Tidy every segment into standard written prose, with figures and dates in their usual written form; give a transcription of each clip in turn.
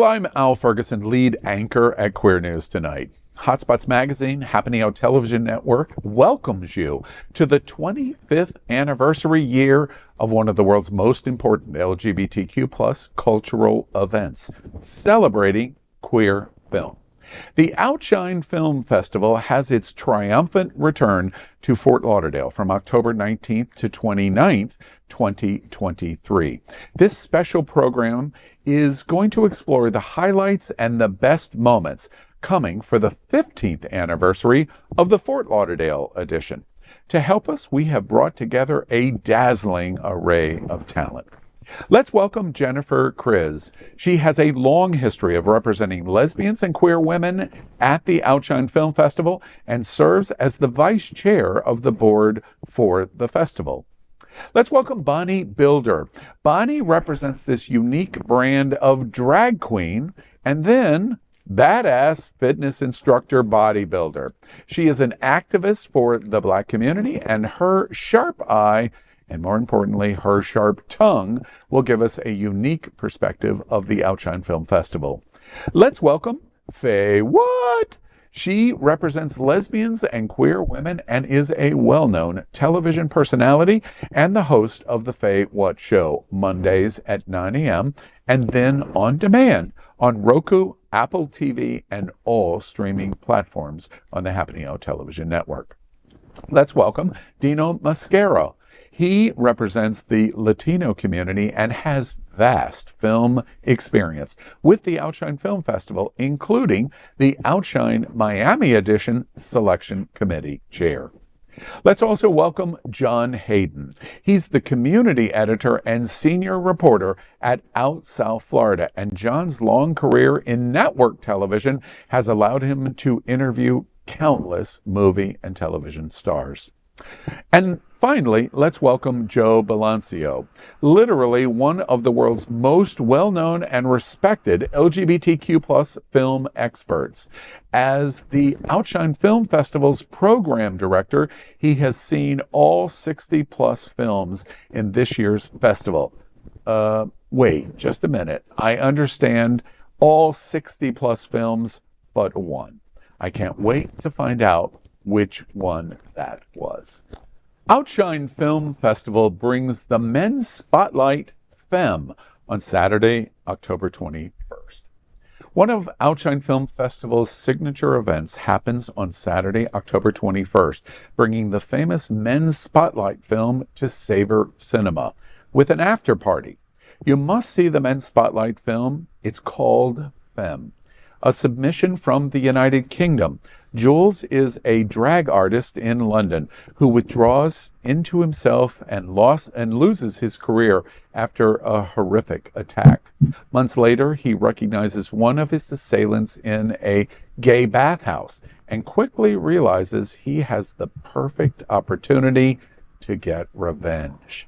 I'm Al Ferguson, lead anchor at Queer News Tonight. Hotspots Magazine, Happening Out Television Network welcomes you to the 25th anniversary year of one of the world's most important LGBTQ plus cultural events, celebrating queer film. The Outshine Film Festival has its triumphant return to Fort Lauderdale from October 19th to 29th, 2023. This special program is going to explore the highlights and the best moments coming for the 15th anniversary of the Fort Lauderdale edition. To help us, we have brought together a dazzling array of talent. Let's welcome Jennifer Kriz. She has a long history of representing lesbians and queer women at the Outshine Film Festival and serves as the vice chair of the board for the festival. Let's welcome Bonnie Builder. Bonnie represents this unique brand of drag queen and then badass fitness instructor bodybuilder. She is an activist for the Black community, and her sharp eye, and more importantly, her sharp tongue, will give us a unique perspective of the Outshine Film Festival. Let's welcome Faye What? She represents lesbians and queer women and is a well-known television personality and the host of the Faye What Show, Mondays at 9 a.m. and then on demand on Roku, Apple TV, and all streaming platforms on the Happening Out Television Network. Let's welcome Dino Mascaro. He represents the Latino community and has vast film experience with the Outshine Film Festival, including the Outshine Miami Edition Selection Committee Chair. Let's also welcome John Hayden. He's the community editor and senior reporter at Out South Florida, and John's long career in network television has allowed him to interview countless movie and television stars. And finally, let's welcome Joe Balancio, literally one of the world's most well-known and respected LGBTQ plus film experts. As the Outshine Film Festival's program director, he has seen all 60 plus films in this year's festival. Wait, just a minute. I understand all 60 plus films but one. I can't wait to find out which one that was. Outshine Film Festival brings the men's spotlight FEMME on Saturday, October 21st. One of Outshine Film Festival's signature events happens on Saturday, October 21st, bringing the famous men's spotlight film to Savor Cinema with an after party. You must see the men's spotlight film. It's called FEMME, a submission from the United Kingdom. Jules is a drag artist in London who withdraws into himself and loses his career after a horrific attack. Months later, he recognizes one of his assailants in a gay bathhouse and quickly realizes he has the perfect opportunity to get revenge.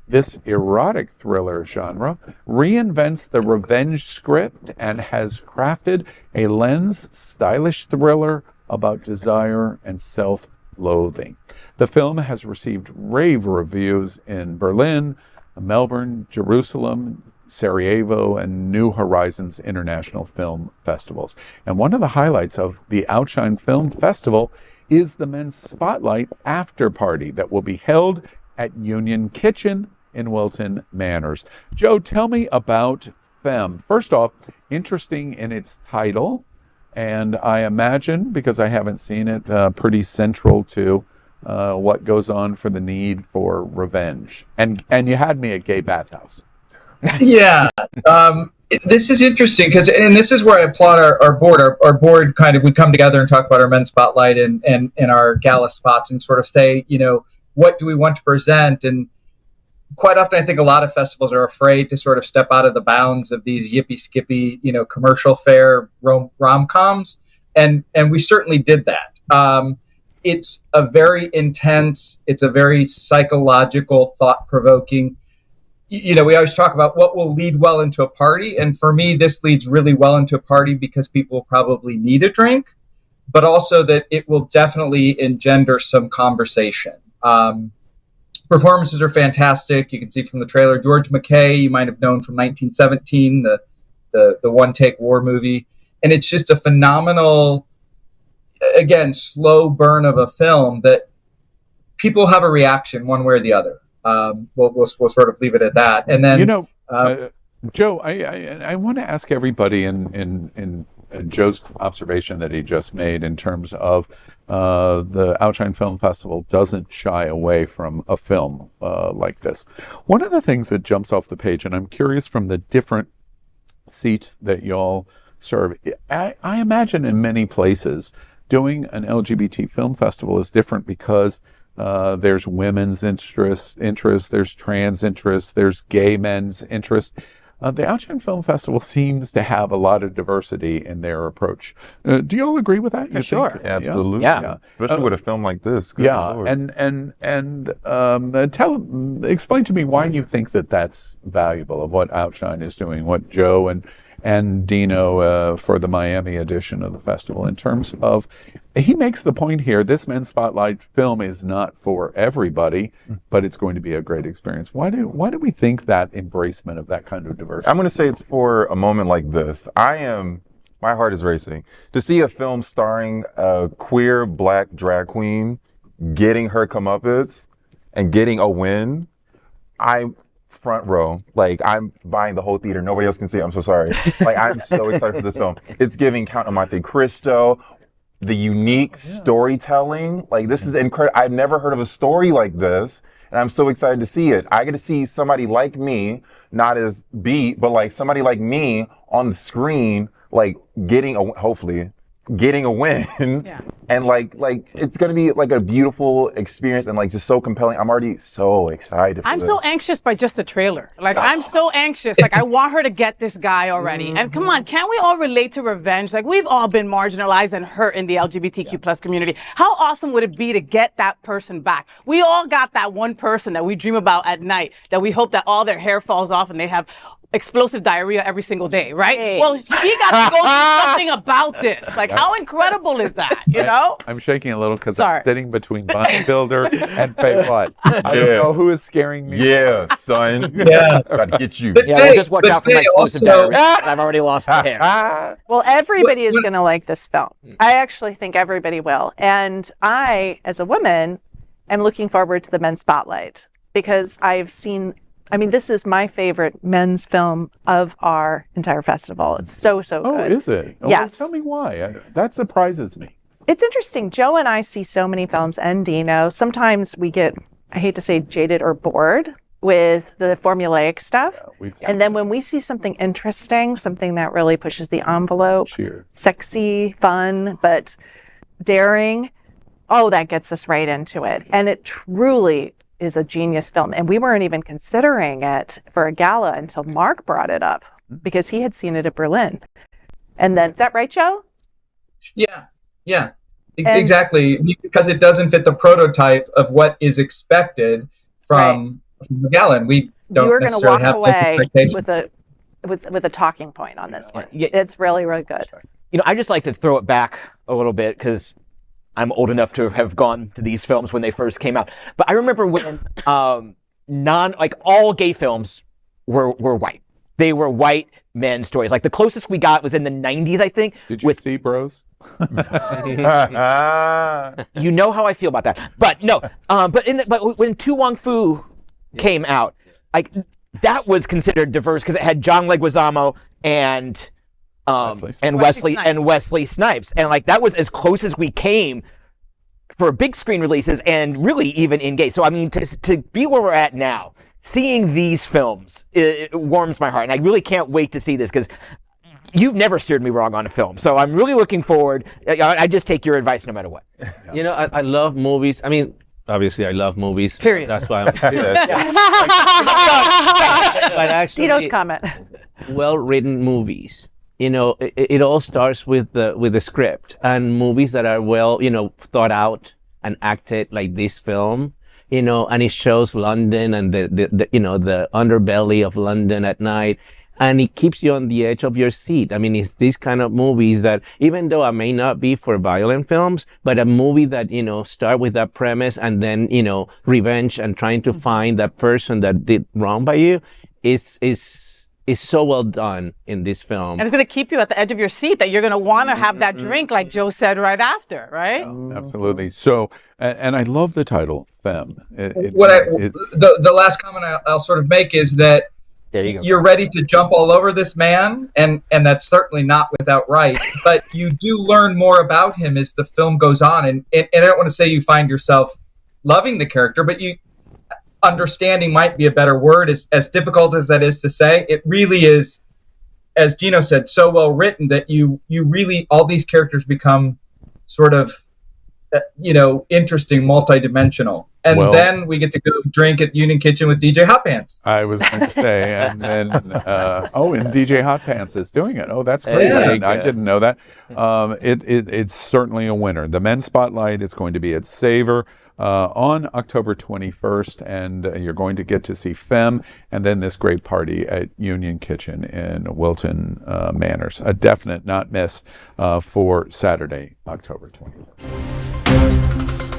This erotic thriller genre reinvents the revenge script and has crafted a lens stylish thriller about desire and self-loathing. The film has received rave reviews in Berlin, Melbourne, Jerusalem, Sarajevo, and New Horizons International Film Festivals. And one of the highlights of the Outshine Film Festival is the men's spotlight after party that will be held at Union Kitchen in Wilton Manors. Joe, tell me about FEMME. First off, interesting in its title, and I imagine, because I haven't seen it, pretty central to what goes on for the need for revenge. And you had me at gay bathhouse. Yeah. This is interesting and this is where I applaud our board. Our board we come together and talk about our men's spotlight and our gala spots and sort of say, what do we want to present? And quite often I think a lot of festivals are afraid to sort of step out of the bounds of these yippee skippy, commercial fare rom-coms. And we certainly did that. It's a very intense, it's a very psychological, thought-provoking. We always talk about what will lead well into a party. And for me, this leads really well into a party because people will probably need a drink, but also that it will definitely engender some conversation. Performances are fantastic. You can see from the trailer, George McKay, you might have known from 1917, the the one take war movie, and it's just a phenomenal, again, slow burn of a film that people have a reaction one way or the other. We'll sort of leave it at that. And then, Joe, I want to ask everybody in Joe's observation that he just made in terms of the Outshine Film Festival doesn't shy away from a film like this. One of the things that jumps off the page, and I'm curious from the different seats that y'all serve, I imagine in many places doing an LGBT film festival is different because there's women's interest, there's trans interest, there's gay men's interest. The Outshine Film Festival seems to have a lot of diversity in their approach. Do you all agree with that? For sure. Absolutely. Yeah. Especially with a film like this. Good Yeah. Lord. Explain to me why you think that that's valuable of what Outshine is doing, what Joe and Dino for the Miami edition of the festival, in terms of, he makes the point here, this Men's Spotlight film is not for everybody, but it's going to be a great experience. Why do we think that embracement of that kind of diversity? I'm going to say it's for a moment like this. My heart is racing. To see a film starring a queer black drag queen getting her comeuppance and getting a win, I'm front row. Like, I'm buying the whole theater. Nobody else can see it. I'm so sorry. Like, I'm so excited for this film. It's giving Count of Monte Cristo, the unique storytelling. Like, this is incredible. I've never heard of a story like this, and I'm so excited to see it. I get to see somebody like me, not as beat, but like somebody like me on the screen, like hopefully getting a win. And like it's gonna be like a beautiful experience and like just so compelling. I'm already so excited for this. So anxious by just the trailer. Like, I'm so anxious. Like, I want her to get this guy already. And come on, can't we all relate to revenge? Like, we've all been marginalized and hurt in the LGBTQ plus community. How awesome would it be to get that person back? We all got that one person that we dream about at night, that we hope that all their hair falls off and they have explosive diarrhea every single day, right? Hey. Well, she got to go through something about this. Like, how incredible is that, you know? I'm shaking a little because I'm Sorry. sitting between bodybuilder and Faye What. I don't know who is scaring me. Yeah, son. Yeah. Got to get you. But Yeah, Faye- well, just watch but out for my Faye explosive also- diarrhea. I've already lost the hair. Well, everybody is What- going to like this film. I actually think everybody will. And I, as a woman, am looking forward to the Men's Spotlight because this is my favorite men's film of our entire festival. It's so good. Oh, is it? Oh, Yes. Well, tell me why. That surprises me. It's interesting. Joe and I see so many films, and Dino. Sometimes we get, I hate to say jaded or bored with the formulaic stuff. And then when we see something interesting, something that really pushes the envelope, Cheers. sexy, fun, but daring, that gets us right into it. And it truly is a genius film. And we weren't even considering it for a gala until Mark brought it up because he had seen it at Berlin. And then, is that right, Joe? Yeah, exactly. Because it doesn't fit the prototype of what is expected from the gala. And we don't You're going to necessarily walk have away expectations. with a talking point on this one. Yeah. It's really, really good. You know, I just like to throw it back a little bit because I'm old enough to have gone to these films when they first came out. But I remember when all gay films were white. They were white men stories. Like the closest we got was in the 90s, I think. Did you see Bros? You know how I feel about that. But no, but when Tu Wong Fu came out, like that was considered diverse because it had John Leguizamo and Wesley Snipes, and like that was as close as we came for big screen releases, and really even in gay. So I mean, to be where we're at now, seeing these films, it warms my heart, and I really can't wait to see this because you've never steered me wrong on a film. So I'm really looking forward. I just take your advice no matter what. You know, I love movies. I mean, obviously, I love movies. Period. That's why I'm here. But actually, Tito's comment. well-written movies. You know, it all starts with the script, and movies that are well, thought out and acted like this film. And it shows London and the underbelly of London at night. And it keeps you on the edge of your seat. I mean, it's these kind of movies that, even though I may not be for violent films, but a movie that, start with that premise and then, revenge and trying to find that person that did wrong by you, it's is so well done in this film. And it's going to keep you at the edge of your seat that you're going to want to have that drink, like Joe said right after, right? Absolutely. So, and I love the title, FEMME. The last comment I'll sort of make is that There you go. you're ready to jump all over this man, and that's certainly not without right. But you do learn more about him as the film goes on, and I don't want to say you find yourself loving the character, but you understanding might be a better word. As difficult as that is to say, it really is, as Dino said, so well written that you really, all these characters become sort of interesting, multidimensional. And then we get to go drink at Union Kitchen with DJ Hot Pants. I was going to say, and then, and DJ Hot Pants is doing it. Oh, that's great. Hey, I didn't know that. It's certainly a winner. The men's spotlight is going to be at Savor on October 21st, and you're going to get to see FEMME, and then this great party at Union Kitchen in Wilton Manors. A definite not miss for Saturday, October 21st.